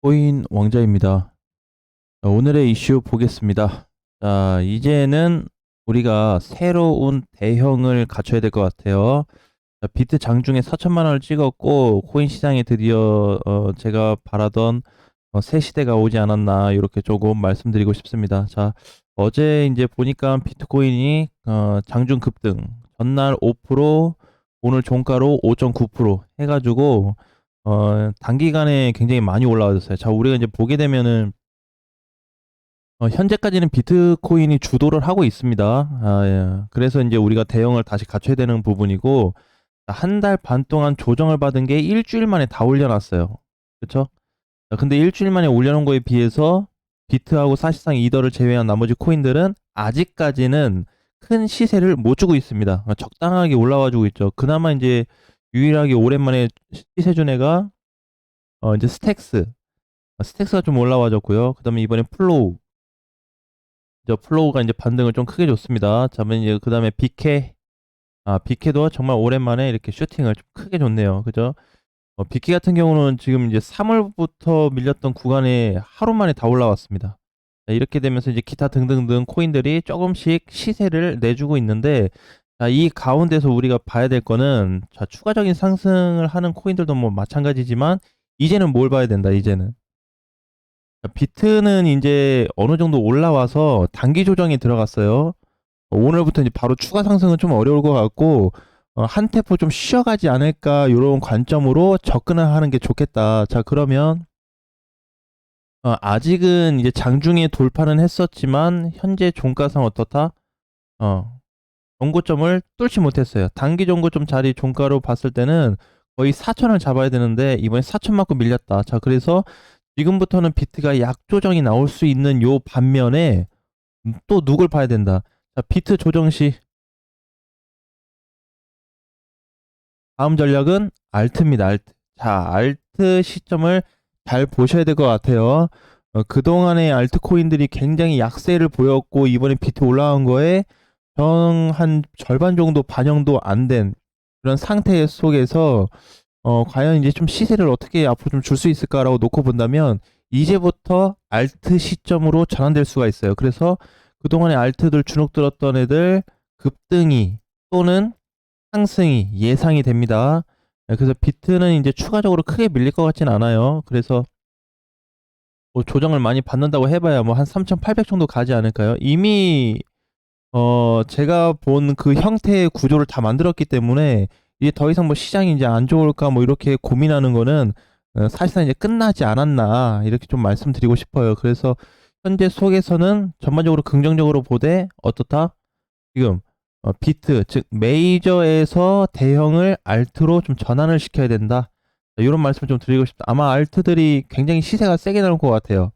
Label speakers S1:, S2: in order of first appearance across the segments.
S1: 코인 왕자입니다. 오늘의 이슈 보겠습니다. 자, 이제는 우리가 새로운 대형을 갖춰야 될 것 같아요. 자, 비트 장중에 4천만 원을 찍었고 코인 시장에 드디어 제가 바라던 새 시대가 오지 않았나 이렇게 조금 말씀드리고 싶습니다. 자, 어제 이제 보니까 비트코인이 장중 급등, 전날 5%, 오늘 종가로 5.9% 해가지고 단기간에 굉장히 많이 올라와졌어요. 자, 우리가 이제 보게 되면은 현재까지는 비트코인이 주도를 하고 있습니다. 예. 그래서 이제 우리가 대응을 다시 갖춰야 되는 부분이고, 한 달 반 동안 조정을 받은 게 일주일 만에 다 올려놨어요. 그쵸? 근데 일주일 만에 올려놓은 거에 비해서 비트하고 사실상 이더를 제외한 나머지 코인들은 아직까지는 큰 시세를 못 주고 있습니다. 적당하게 올라와주고 있죠. 그나마 이제 유일하게 오랜만에 시세 준 애가 이제 스택스가 좀 올라와줬고요. 그 다음에 이번에 플로우가 이제 반등을 좀 크게 줬습니다. 자, 이제 그 다음에 비케도 정말 오랜만에 이렇게 슈팅을 좀 크게 줬네요. 그죠? 비케 같은 경우는 지금 이제 3월부터 밀렸던 구간에 하루 만에 다 올라왔습니다. 자, 이렇게 되면서 이제 기타 등등등 코인들이 조금씩 시세를 내주고 있는데, 자, 이 가운데서 우리가 봐야 될 거는, 자, 추가적인 상승을 하는 코인들도 뭐 마찬가지지만, 이제는 뭘 봐야 된다, 이제는. 비트는 이제 어느 정도 올라와서 단기 조정이 들어갔어요. 오늘부터 이제 바로 추가 상승은 좀 어려울 것 같고, 한 테포 좀 쉬어가지 않을까, 이런 관점으로 접근을 하는 게 좋겠다. 자, 그러면, 아직은 이제 장중에 돌파는 했었지만, 현재 종가상 어떻다? 정고점을 뚫지 못했어요. 단기 정고점 자리 종가로 봤을 때는 거의 4천을 잡아야 되는데, 이번에 4천 맞고 밀렸다. 자, 그래서 지금부터는 비트가 약조정이 나올 수 있는 요 반면에 또 누굴 봐야 된다. 자, 비트 조정 시 다음 전략은 알트입니다. 알트. 자, 알트 시점을 잘 보셔야 될 것 같아요. 그동안의 알트코인들이 굉장히 약세를 보였고 이번에 비트 올라온 거에 한 절반 정도 반영도 안 된 그런 상태 속에서 과연 이제 좀 시세를 어떻게 앞으로 좀 줄 수 있을까라고 놓고 본다면 이제부터 알트 시점으로 전환될 수가 있어요. 그래서 그동안에 알트들 주눅 들었던 애들 급등이 또는 상승이 예상이 됩니다. 그래서 비트는 이제 추가적으로 크게 밀릴 것 같진 않아요. 그래서 뭐 조정을 많이 받는다고 해봐야 뭐 한 3,800 정도 가지 않을까요? 이미 제가 본 그 형태의 구조를 다 만들었기 때문에 이제 더 이상 뭐 시장이 이제 안 좋을까 뭐 이렇게 고민하는 거는 사실상 이제 끝나지 않았나 이렇게 좀 말씀드리고 싶어요. 그래서 현재 속에서는 전반적으로 긍정적으로 보되 어떻다? 지금 비트 즉 메이저에서 대형을 알트로 좀 전환을 시켜야 된다. 이런 말씀을 좀 드리고 싶다. 아마 알트들이 굉장히 시세가 세게 나올 것 같아요.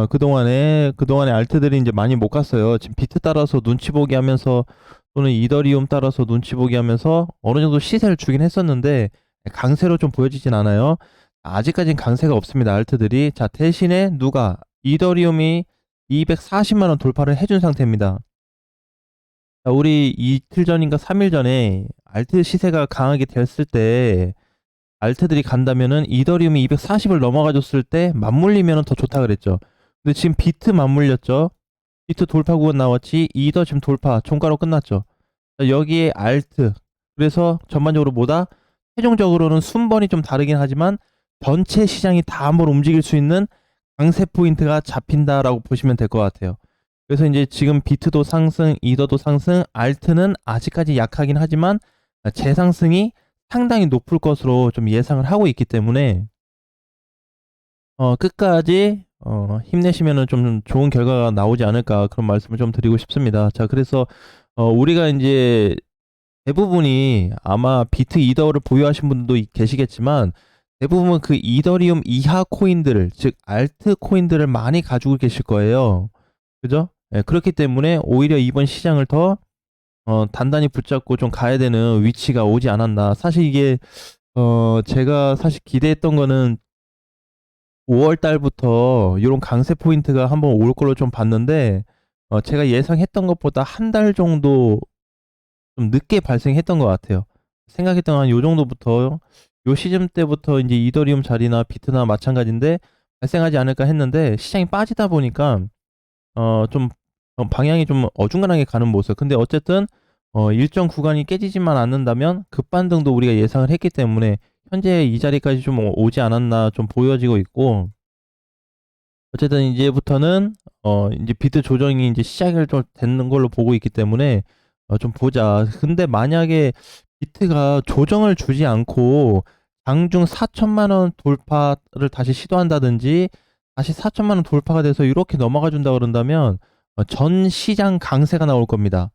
S1: 그동안에 알트들이 이제 많이 못 갔어요. 지금 비트 따라서 눈치 보기 하면서 또는 이더리움 따라서 눈치 보기 하면서 어느 정도 시세를 주긴 했었는데 강세로 좀 보여지진 않아요. 아직까진 강세가 없습니다. 알트들이. 자, 대신에 누가 이더리움이 240만 원 돌파를 해준 상태입니다. 자, 우리 이틀 전인가 3일 전에 알트 시세가 강하게 됐을 때 알트들이 간다면은 이더리움이 240을 넘어가 줬을 때 맞물리면 더 좋다 그랬죠. 근데 지금 비트 맞물렸죠. 비트 돌파 구간 나왔지. 이더 지금 돌파 종가로 끝났죠. 자, 여기에 알트. 그래서 전반적으로 뭐다? 최종적으로는 순번이 좀 다르긴 하지만 전체 시장이 다 한번 움직일 수 있는 강세 포인트가 잡힌다라고 보시면 될 것 같아요. 그래서 이제 지금 비트도 상승, 이더도 상승, 알트는 아직까지 약하긴 하지만 재상승이 상당히 높을 것으로 좀 예상을 하고 있기 때문에 끝까지 힘내시면은 좀 좋은 결과가 나오지 않을까 그런 말씀을 좀 드리고 싶습니다. 자, 그래서 우리가 이제 대부분이 아마 비트 이더를 보유하신 분도 계시겠지만 대부분 그 이더리움 이하 코인들, 즉 알트 코인들을 많이 가지고 계실 거예요. 그죠? 예, 그렇기 때문에 오히려 이번 시장을 더 단단히 붙잡고 좀 가야 되는 위치가 오지 않았나. 사실 이게 제가 사실 기대했던 거는 5월 달부터 이런 강세 포인트가 한번 올 걸로 좀 봤는데 제가 예상했던 것보다 한 달 정도 좀 늦게 발생했던 것 같아요. 생각했던 한 요 정도부터 요 시즌 때부터 이제 이더리움 자리나 비트나 마찬가지인데 발생하지 않을까 했는데 시장이 빠지다 보니까 좀 방향이 좀 어중간하게 가는 모습. 근데 어쨌든 일정 구간이 깨지지만 않는다면 급반등도 우리가 예상을 했기 때문에 현재 이 자리까지 좀 오지 않았나 좀 보여지고 있고, 어쨌든 이제부터는 이제 비트 조정이 이제 시작을 좀 되는 걸로 보고 있기 때문에 좀 보자. 근데 만약에 비트가 조정을 주지 않고 장중 4천만 원 돌파를 다시 시도한다든지 다시 4천만 원 돌파가 돼서 이렇게 넘어가 준다 그런다면 전 시장 강세가 나올 겁니다.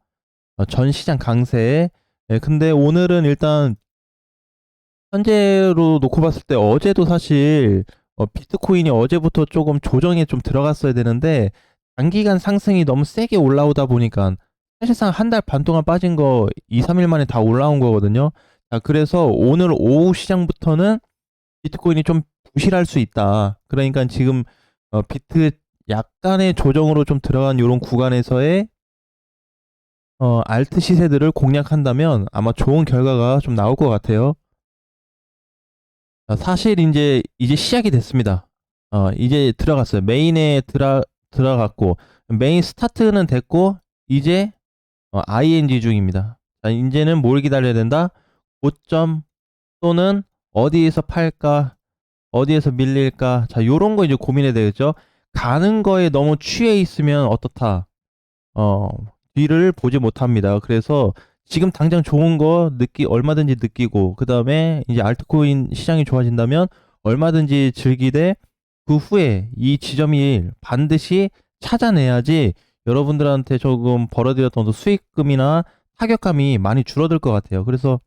S1: 전 시장 강세. 예, 근데 오늘은 일단 현재로 놓고 봤을 때 어제도 사실 비트코인이 어제부터 조금 조정에 좀 들어갔어야 되는데 단기간 상승이 너무 세게 올라오다 보니까 사실상 한 달 반 동안 빠진 거 2, 3일 만에 다 올라온 거거든요. 자, 그래서 오늘 오후 시장부터는 비트코인이 좀 부실할 수 있다. 그러니까 지금 비트 약간의 조정으로 좀 들어간 이런 구간에서의 알트 시세들을 공략한다면 아마 좋은 결과가 좀 나올 것 같아요. 사실 이제 시작이 됐습니다. 이제 들어갔어요. 메인에 들어갔고 메인 스타트는 됐고 이제 ING 중입니다. 자, 이제는 뭘 기다려야 된다? 고점 또는 어디에서 팔까? 어디에서 밀릴까? 자, 요런 거 이제 고민해야 되겠죠. 가는 거에 너무 취해 있으면 어떻다? 어, 뒤를 보지 못합니다. 그래서 지금 당장 좋은 거 얼마든지 느끼고, 그 다음에 이제 알트코인 시장이 좋아진다면 얼마든지 즐기되, 그 후에 이 지점이 반드시 찾아내야지 여러분들한테 조금 벌어들였던 수익금이나 타격감이 많이 줄어들 것 같아요. 그래서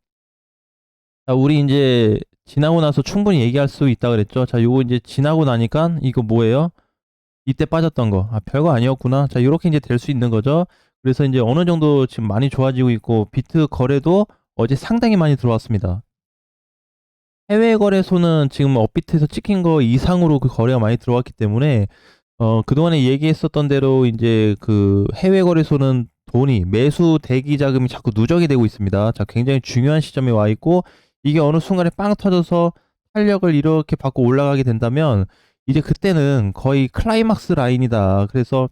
S1: 자, 우리 이제 지나고 나서 충분히 얘기할 수 있다 그랬죠. 자, 요거 이제 지나고 나니까 이거 뭐예요? 이때 빠졌던 거. 아, 별거 아니었구나. 자, 요렇게 이제 될 수 있는 거죠. 그래서 이제 어느 정도 지금 많이 좋아지고 있고, 비트 거래도 어제 상당히 많이 들어왔습니다. 해외 거래소는 지금 업비트에서 찍힌 거 이상으로 그 거래가 많이 들어왔기 때문에, 그동안에 얘기했었던 대로 이제 그 해외 거래소는 돈이, 매수 대기 자금이 자꾸 누적이 되고 있습니다. 자, 굉장히 중요한 시점에 와 있고, 이게 어느 순간에 빵 터져서 탄력을 이렇게 받고 올라가게 된다면, 이제 그때는 거의 클라이막스 라인이다. 그래서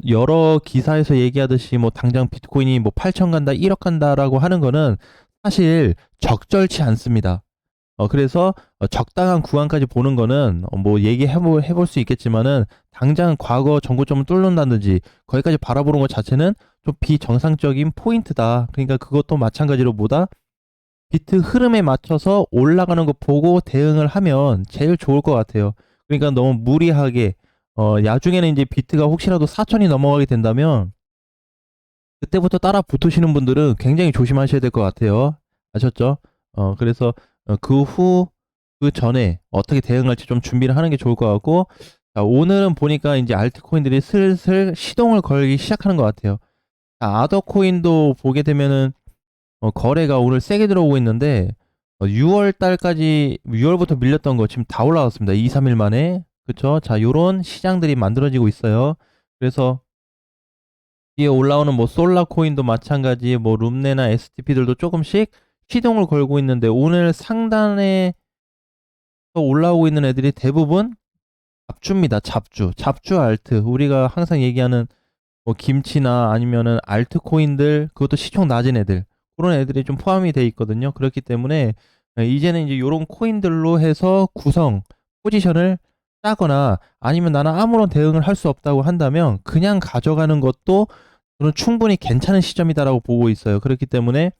S1: 여러 기사에서 얘기하듯이 뭐 당장 비트코인이 뭐 8천 간다, 1억 간다라고 하는 거는 사실 적절치 않습니다. 그래서 적당한 구간까지 보는 거는 뭐 해볼 수 있겠지만은 당장 과거 전고점을 뚫는다든지 거기까지 바라보는 것 자체는 좀 비정상적인 포인트다. 그러니까 그것도 마찬가지로 뭐다? 비트 흐름에 맞춰서 올라가는 거 보고 대응을 하면 제일 좋을 것 같아요. 그러니까 너무 무리하게 야중에는 이제 비트가 혹시라도 4천이 넘어가게 된다면 그때부터 따라 붙으시는 분들은 굉장히 조심하셔야 될 것 같아요. 아셨죠? 그래서 그 전에 어떻게 대응할지 좀 준비를 하는 게 좋을 것 같고, 자, 오늘은 보니까 이제 알트코인들이 슬슬 시동을 걸기 시작하는 것 같아요. 자, 아더코인도 보게 되면은 거래가 오늘 세게 들어오고 있는데 6월 달까지 6월부터 밀렸던 거 지금 다 올라왔습니다. 2, 3일 만에. 그쵸? 자, 요런 시장들이 만들어지고 있어요. 그래서 뒤에 올라오는 뭐 솔라 코인도 마찬가지, 뭐 룸네나 STP들도 조금씩 시동을 걸고 있는데 오늘 상단에 올라오고 있는 애들이 대부분 잡주입니다. 잡주 알트. 우리가 항상 얘기하는 뭐 김치나 아니면은 알트 코인들, 그것도 시총 낮은 애들, 그런 애들이 좀 포함이 돼 있거든요. 그렇기 때문에 이제는 이제 요런 코인들로 해서 포지션을 짜거나 아니면 나는 아무런 대응을 할 수 없다고 한다면 그냥 가져가는 것도 저는 충분히 괜찮은 시점이다라고 보고 있어요. 그렇기 때문에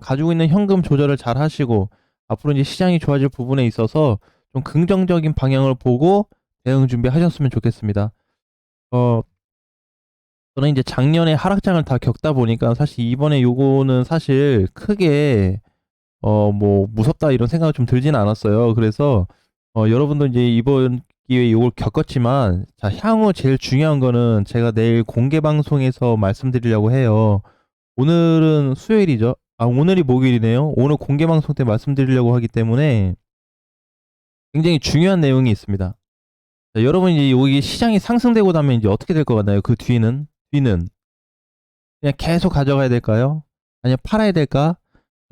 S1: 가지고 있는 현금 조절을 잘 하시고 앞으로 이제 시장이 좋아질 부분에 있어서 좀 긍정적인 방향을 보고 대응 준비하셨으면 좋겠습니다. 어, 저는 이제 작년에 하락장을 다 겪다 보니까 사실 이번에 요거는 사실 크게 뭐 무섭다 이런 생각이 좀 들지는 않았어요. 그래서 여러분도 이제 이번 기회에 요걸 겪었지만, 자, 향후 제일 중요한 거는 제가 내일 공개 방송에서 말씀드리려고 해요. 오늘은 수요일이죠. 아, 오늘이 목요일이네요. 오늘 공개 방송 때 말씀드리려고 하기 때문에 굉장히 중요한 내용이 있습니다. 자, 여러분 이제 여기 시장이 상승되고 나면 이제 어떻게 될 것 같나요? 그 뒤는 그냥 계속 가져가야 될까요? 아니면 팔아야 될까?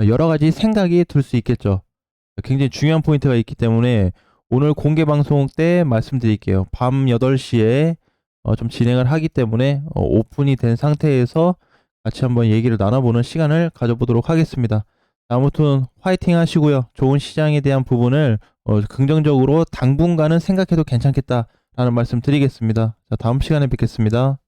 S1: 여러 가지 생각이 들 수 있겠죠. 굉장히 중요한 포인트가 있기 때문에 오늘 공개 방송 때 말씀드릴게요. 밤 8시에 좀 진행을 하기 때문에 오픈이 된 상태에서 같이 한번 얘기를 나눠보는 시간을 가져보도록 하겠습니다. 아무튼 화이팅 하시고요. 좋은 시장에 대한 부분을 긍정적으로 당분간은 생각해도 괜찮겠다라는 말씀 드리겠습니다. 자, 다음 시간에 뵙겠습니다.